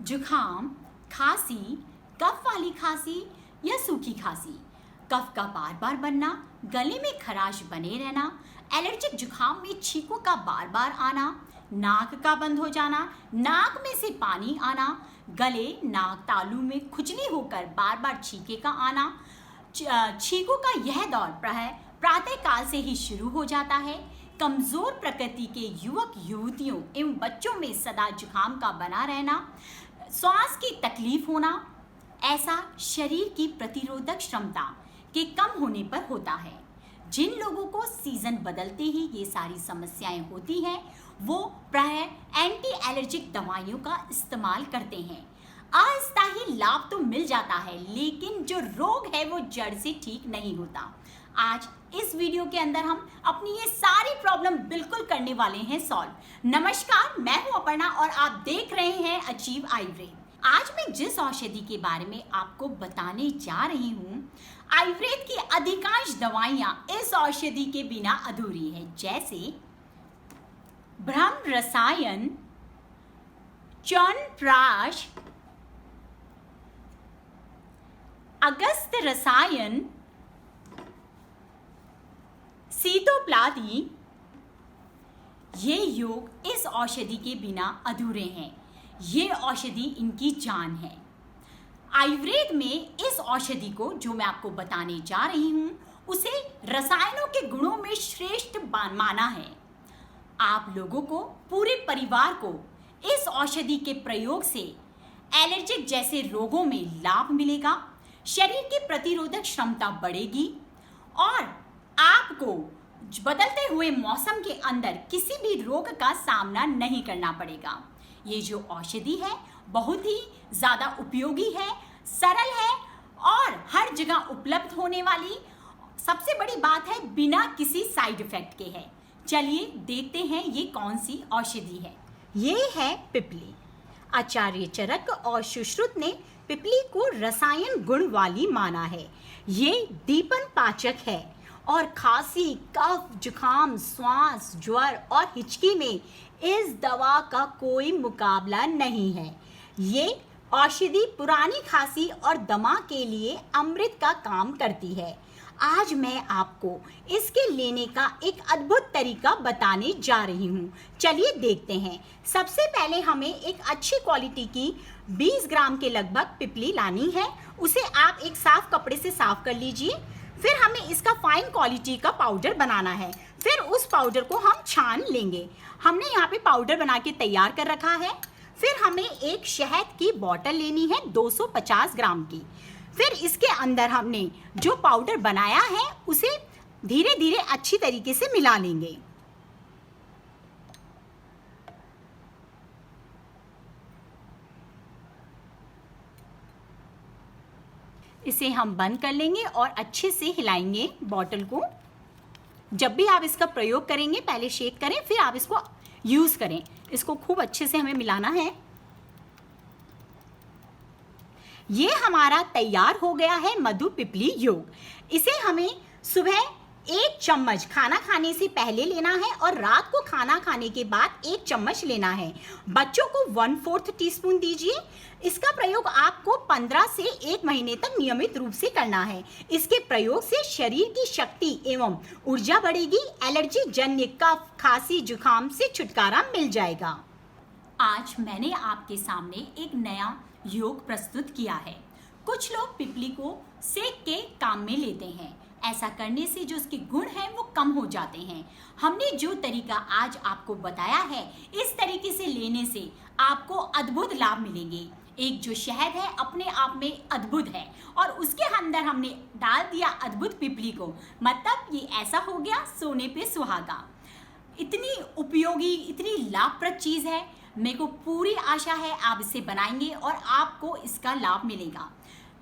जुखाम, खांसी, कफ वाली खांसी या सूखी खांसी, कफ का बार बार बनना, गले में खराश बने रहना, एलर्जिक जुखाम में छींकों का बार बार आना, नाक का बंद हो जाना, नाक में से पानी आना, गले, नाक, तालू में खुजली होकर बार बार छींके का आना, छींकों का यह दौर प्रातः काल से ही शुरू हो जाता है। कमजोर प्रकृति के युवक युवतियों एवं बच्चों में सदा जुखाम का बना रहना, श्वास की तकलीफ होना, ऐसा शरीर की प्रतिरोधक क्षमता के कम होने पर होता है। जिन लोगों को सीजन बदलते ही ये सारी समस्याएं होती हैं, वो प्राय एंटी एलर्जिक दवाइयों का इस्तेमाल करते हैं। आहिस्ता ही लाभ तो मिल जाता है, लेकिन जो रोग है वो जड़ से ठीक नहीं होता। आज इस वीडियो के अंदर हम अपनी ये सारी प्रॉब्लम बिल्कुल करने वाले हैं सॉल्व। नमस्कार, मैं हूं अपर्णा और आप देख रहे हैं अचीव आयुर्वेद। आज मैं जिस औषधि के बारे में आपको बताने जा रही हूँ, आयुर्वेद की अधिकांश दवाइयाँ इस औषधि के बिना अधूरी है, जैसे ब्रह्म रसायन, च्यवनप्राश, अगस्त रसायन, सीतोपलादी। ये योग इस औषधि के बिना अधूरे हैं। ये औषधि इनकी जान है। आयुर्वेद में इस औषधि को जो मैं आपको बताने जा रही हूँ, उसे रसायनों के गुणों में श्रेष्ठ माना है। आप लोगों को, पूरे परिवार को इस औषधि के प्रयोग से एलर्जिक जैसे रोगों में लाभ मिलेगा, शरीर की प्रतिरोधक क्षमता बढ़ेगी और आपको बदलते हुए मौसम के अंदर किसी भी रोग का सामना नहीं करना पड़ेगा। ये जो औषधि है बहुत ही ज़्यादा उपयोगी है, सरल है और हर जगह उपलब्ध होने वाली। सबसे बड़ी बात है, बिना किसी साइड इफेक्ट के है। चलिए देखते हैं ये कौन सी औषधि है। ये है पिपली। आचार्य चरक और सुश्रुत ने पिपली को रसायन गुण वाली माना है। ये दीपन पाचक है और खांसी, कफ, जुखाम, श्वास, ज्वर और हिचकी में इस दवा का कोई मुकाबला नहीं है। ये औषधि पुरानी खांसी और दमा के लिए अमृत का काम करती है। आज मैं आपको इसके लेने का एक अद्भुत तरीका बताने जा रही हूँ। चलिए देखते हैं। सबसे पहले हमें एक अच्छी क्वालिटी की 20 ग्राम के लगभग पिपली लानी है। उसे आप एक साफ कपड़े से साफ कर लीजिए। फिर हमें इसका फाइन क्वालिटी का पाउडर बनाना है। फिर उस पाउडर को हम छान लेंगे। हमने यहाँ पे पाउडर बना के तैयार कर रखा है। फिर हमें एक शहद की बोतल लेनी है 250 ग्राम की। फिर इसके अंदर हमने जो पाउडर बनाया है उसे धीरे धीरे अच्छी तरीके से मिला लेंगे। इसे हम बंद कर लेंगे और अच्छे से हिलाएंगे बॉटल को। जब भी आप इसका प्रयोग करेंगे पहले शेक करें, फिर आप इसको यूज़ करें। इसको खूब अच्छे से हमें मिलाना है। ये हमारा तैयार हो गया है मधु पिपली योग। इसे हमें सुबह 1 चम्मच खाना खाने से पहले लेना है और रात को खाना खाने के बाद 1 चम्मच लेना है। बच्चों को 1/4 टीस्पून दीजिए। इसका प्रयोग आपको 15 से 1 महीने तक नियमित रूप से करना है। इसके प्रयोग से शरीर की शक्ति एवं ऊर्जा बढ़ेगी। एलर्जी जन्य कफ, खांसी, जुखाम से छुटकारा मिल जाएगा। आज मैंने आपके सामने एक नया योग प्रस्तुत किया है। कुछ लोग पिपली को सेक के काम में लेते हैं। ऐसा करने से जो उसके गुण हैं वो कम हो जाते हैं। हमने जो तरीका आज आपको बताया है, इस तरीके से लेने से आपको अद्भुत लाभ मिलेंगे। एक जो शहद है अपने आप में अद्भुत है और उसके अंदर हमने डाल दिया अद्भुत पिपली को, मतलब ये ऐसा हो गया सोने पे सुहागा। इतनी उपयोगी, इतनी लाभप्रद चीज़ है। मेरे को पूरी आशा है आप इसे बनाएंगे और आपको इसका लाभ मिलेगा।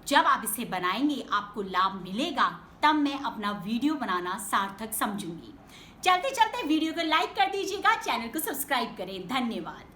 जब आप इसे बनाएंगे आपको लाभ मिलेगा, तब मैं अपना वीडियो बनाना सार्थक समझूंगी। चलते चलते वीडियो को लाइक कर दीजिएगा, चैनल को सब्सक्राइब करें। धन्यवाद।